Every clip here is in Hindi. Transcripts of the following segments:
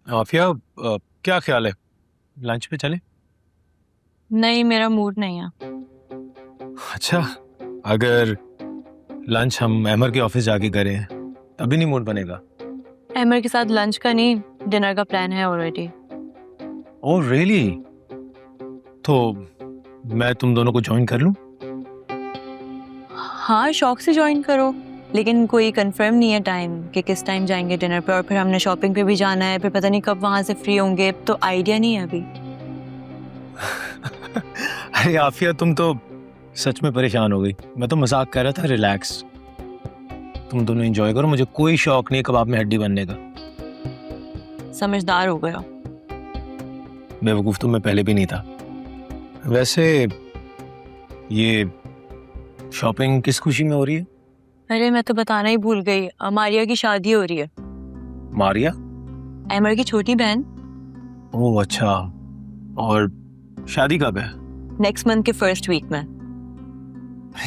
आफिया, क्या ख्याल है, लंच पे चले? नहीं, मेरा मूड नहीं है। अच्छा, अगर लंच हम अमर के ऑफिस जाके करें तभी नहीं मूड बनेगा? अमर के साथ लंच का नहीं, डिनर का प्लान है ऑलरेडी। Oh really? तो मैं तुम दोनों को ज्वाइन कर लूं? हाँ, शौक से ज्वाइन करो, लेकिन कोई कंफर्म नहीं है टाइम कि किस टाइम जाएंगे डिनर पे, और फिर हमने शॉपिंग पे भी जाना है, फिर पता नहीं कब वहां से फ्री होंगे, तो आइडिया नहीं है अभी। अरे आफिया, तुम तो सच में परेशान हो गई। मैं तो मजाक कर रहा था, रिलैक्स। तुम दोनों एंजॉय करो, मुझे कोई शौक नहीं कबाब में हड्डी बनने का। समझदार हो गया। बेवकूफ तो मैं पहले भी नहीं था। वैसे ये शॉपिंग किस खुशी में हो रही है? अरे मैं तो बताना ही भूल गई, मारिया की शादी हो रही है। मारिया? अमर की छोटी बहन। ओह अच्छा। और शादी कब है? नेक्स्ट मंथ के फर्स्ट वीक में।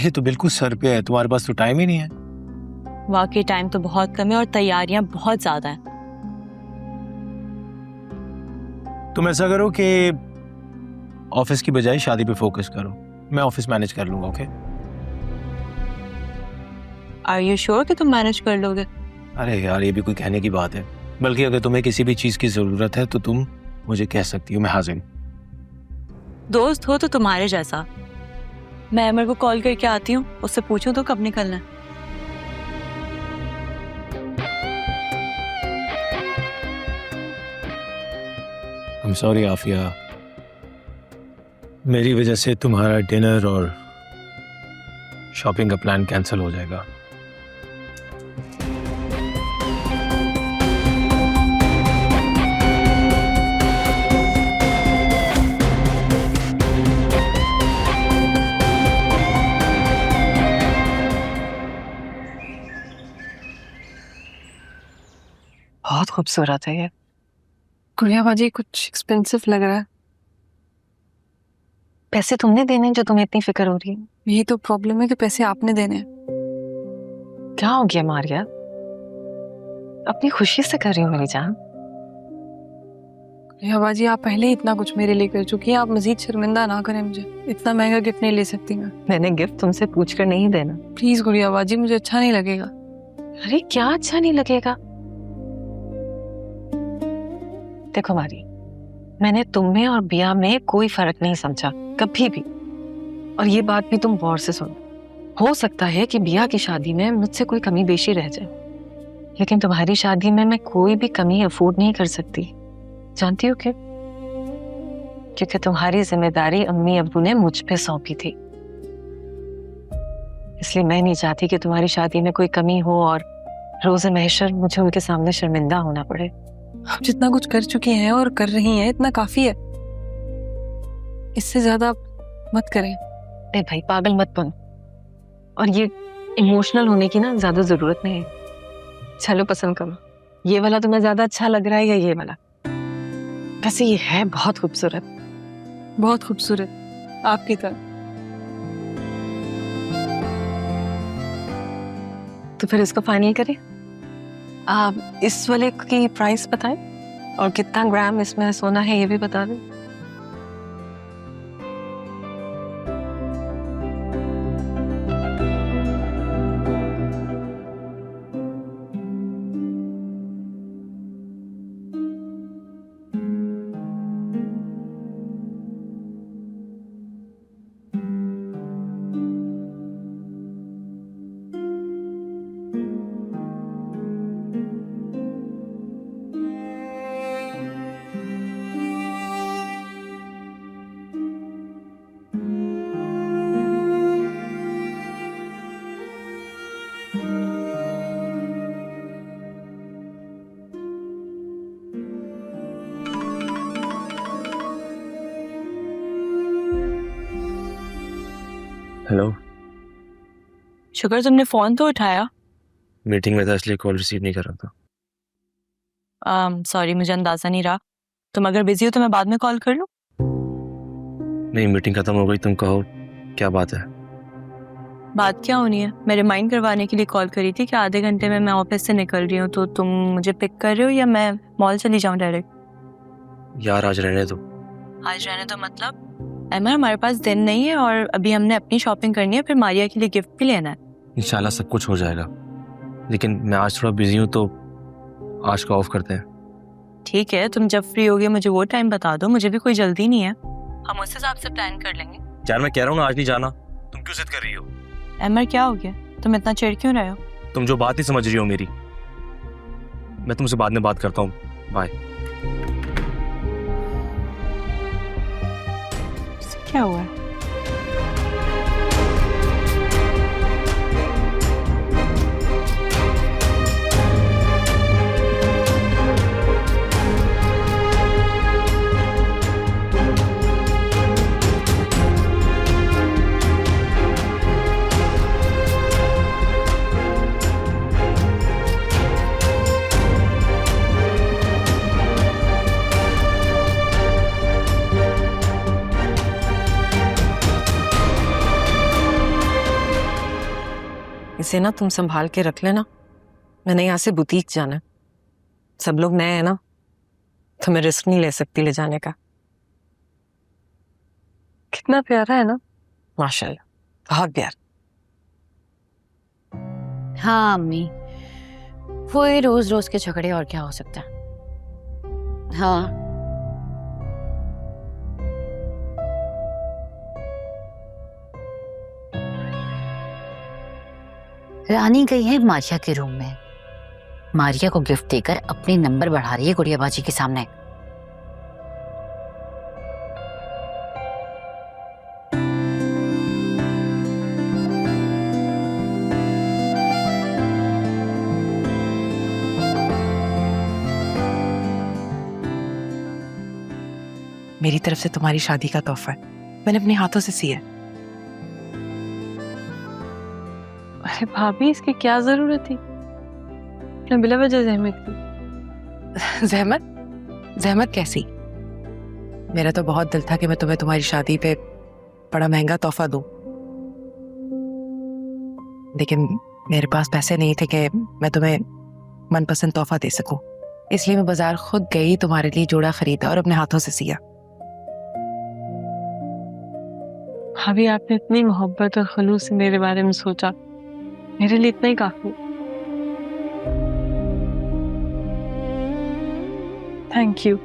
ये तो बिल्कुल सर पे है, तुम्हारे पास तो टाइम ही नहीं है। वाकई टाइम तो बहुत कम है और तैयारियां बहुत ज्यादा हैं। तुम ऐसा करो कि ऑफिस की बजाय शादी पे फोकस करो। मैं ऑफिस मैनेज कर लूंगा, ओके? आर यू श्योर कि तुम मैनेज कर लोगे? अरे यार, ये भी कोई कहने की बात है। बल्कि अगर तुम्हें किसी भी चीज की जरूरत है तो तुम मुझे कह सकती हो, मैं हाजिर हूं। दोस्त हो तो तुम्हारे जैसा। मैं अमर को कॉल करके आती हूँ, उससे पूछूं तो कब निकलना है। I'm sorry आफिया, मेरी वजह से तुम्हारा डिनर और शॉपिंग का प्लान कैंसिल हो जाएगा। बहुत खूबसूरत है ये। गुड़िया बाजी, कुछ एक्सपेंसिव लग रहा है। पैसे तुमने देने हैं जो तुम्हें इतनी फिक्र हो रही है? यही तो प्रॉब्लम है कि पैसे आपने देने हैं। क्या हो गया मारिया? अपनी खुशी से कर रही हो मेरी जान। गुड़िया बाजी, आप पहले ही इतना कुछ मेरे लिए कर चुकी हैं, आप मजीद शर्मिंदा ना करें मुझे। इतना महंगा गिफ्ट नहीं ले सकती मैंने गिफ्ट तुमसे पूछ कर नहीं देना। प्लीज गुड़िया बाजी, मुझे अच्छा नहीं लगेगा। अरे क्या अच्छा नहीं लगेगा? देखो मारी, मैंने तुम में और बिया में कोई फर्क नहीं समझा कभी भी। और ये बात भी तुम गौर से सुनो। हो सकता है कि बिया की शादी में मुझसे कोई कमी बेशी रह जाए, लेकिन तुम्हारी शादी में मैं कोई भी कमी अफोर्ड नहीं कर सकती। जानती हो क्यों? क्योंकि तुम्हारी जिम्मेदारी अम्मी अब्बू ने मुझ पे सौंपी थी। इसलिए मैं नहीं चाहती कि तुम्हारी शादी में कोई कमी हो और रोज़े महशर मुझे उनके सामने शर्मिंदा होना पड़े। आप जितना कुछ कर चुकी हैं और कर रही हैं, इतना काफी है। इससे ज्यादा मत करें। नहीं भाई, पागल मत बनो। और ये इमोशनल होने की ना ज्यादा जरूरत नहीं है। चलो पसंद करो, ये वाला तुम्हें ज्यादा अच्छा लग रहा है या ये वाला? वैसे ये है बहुत खूबसूरत, बहुत खूबसूरत, आपकी तरह। तो फिर इसको फाइनल करें। आप इस वाले की प्राइस बताएं और कितना ग्राम इसमें सोना है ये भी बता दें। हेलो। शुक्र तुमने फोन तो उठाया। मीटिंग में था इसलिए कॉल रिसीव नहीं कर रहा था। सॉरी, मुझे अंदाजा नहीं रहा। तुम अगर बिजी हो तो मैं बाद में कॉल कर लूं? नहीं, मीटिंग खत्म हो गई, तुम कहो क्या बात है? बात क्या होनी है? मैं रिमाइंड करवाने के लिए कॉल करी थी कि आधे घंटे में मैं ऑफिस से निकल रही हूँ, तो तुम मुझे पिक कर रहे हो या मैं मॉल चली जाऊँ डायरेक्ट? यार आज रहने दो। आज रहने तो मतलब एमर, हमारे पास दिन नहीं है और अभी हमने अपनी शॉपिंग करनी है, फिर मारिया के लिए गिफ्ट भी लेना है। इंशाल्लाह सब कुछ हो जाएगा, लेकिन मैं आज थोड़ा बिजी हूँ तो आज का ऑफ करते हैं। ठीक है, तुम जब फ्री होगे मुझे वो टाइम बता दो, मुझे भी कोई जल्दी नहीं है, हम उस हिसाब से प्लान कर लेंगे। यार मैं कह रहा हूँ ना आज नहीं जाना, तुम क्यों जिद कर रही हो? एमर क्या हो गया, तुम इतना चिढ़ क्यों रहे हो? तुम जो बात ही समझ रही हो मेरी। मैं तुमसे बाद में बात करता हूँ, बाय। क्या हुआ है? इसे ना तुम संभाल के रख लेना, मैंने यहाँ से बुटीक जाना है। सब लोग नए हैं ना, तो मैं रिस्क नहीं ले सकती ले जाने का। कितना प्यारा है ना, माशाल्लाह, बहुत प्यार। हाँ अम्मी, वो ही रोज रोज के झगड़े, और क्या हो सकता है। हाँ रानी गई है मारिया के रूम में, मारिया को गिफ्ट देकर अपनी नंबर बढ़ा रही है गुड़िया बाजी के सामने। मेरी तरफ से तुम्हारी शादी का तोहफा है, मैंने अपने हाथों से सिया है। अरे भाभी, इसकी क्या जरूरत थी? अपने बिला वजह जहमत की। जहमत कैसी? मेरा तो बहुत दिल था कि मैं तुम्हें तुम्हारी शादी पे बड़ा महंगा तोहफा दूं, लेकिन मेरे पास पैसे नहीं थे कि मैं तुम्हें मनपसंद तोहफा दे सकूं। इसलिए मैं बाजार खुद गई, तुम्हारे लिए जोड़ा खरीदा और अपने हाथों से सिया। भाभी, आपने इतनी मोहब्बत और खलूस से मेरे बारे में सोचा, मेरे लिए इतना ही काफी। Thank you.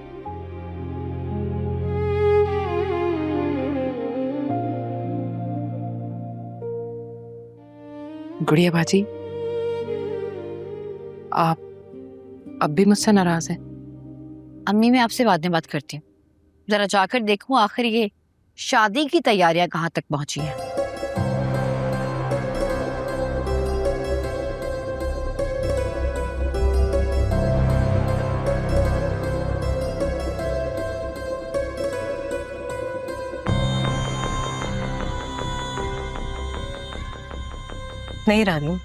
गुड़िया बाजी, आप अब भी मुझसे नाराज हैं? अम्मी मैं आपसे बाद में बात करती हूँ, जरा जाकर देखूं आखिर ये शादी की तैयारियां कहाँ तक पहुंची हैं। नहीं रानी,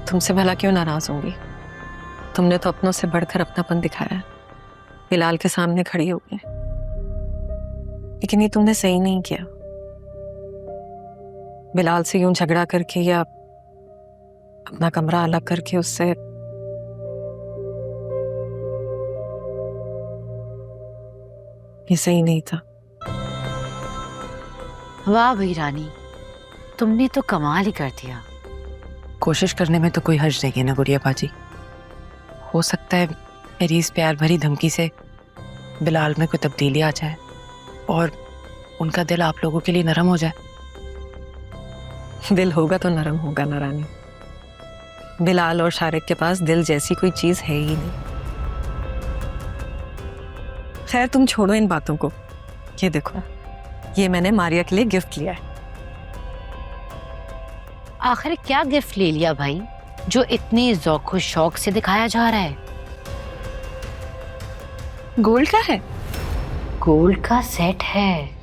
तुमसे भला क्यों नाराज होंगी? तुमने तो अपनों से बढ़कर अपनापन दिखाया है, बिलाल के सामने खड़ी हो गई, लेकिन ये तुमने सही नहीं किया। बिलाल से यूं झगड़ा करके या अपना कमरा अलग करके उससे ये सही नहीं था। वाह भाई रानी, तुमने तो कमाल ही कर दिया। कोशिश करने में तो कोई हर्ज नहीं है ना गुड़िया बाजी। हो सकता है मेरी इस प्यार भरी धमकी से बिलाल में कोई तब्दीली आ जाए और उनका दिल आप लोगों के लिए नरम हो जाए। दिल होगा तो नरम होगा ना रानी। बिलाल और शारिक के पास दिल जैसी कोई चीज है ही नहीं। खैर तुम छोड़ो इन बातों को। ये देखो, ये मैंने मारिया के लिए गिफ्ट लिया है। आखिर क्या गिफ्ट ले लिया भाई, जो इतनी ज़ौक़ शौक से दिखाया जा रहा है? गोल्ड का है। गोल्ड का सेट है।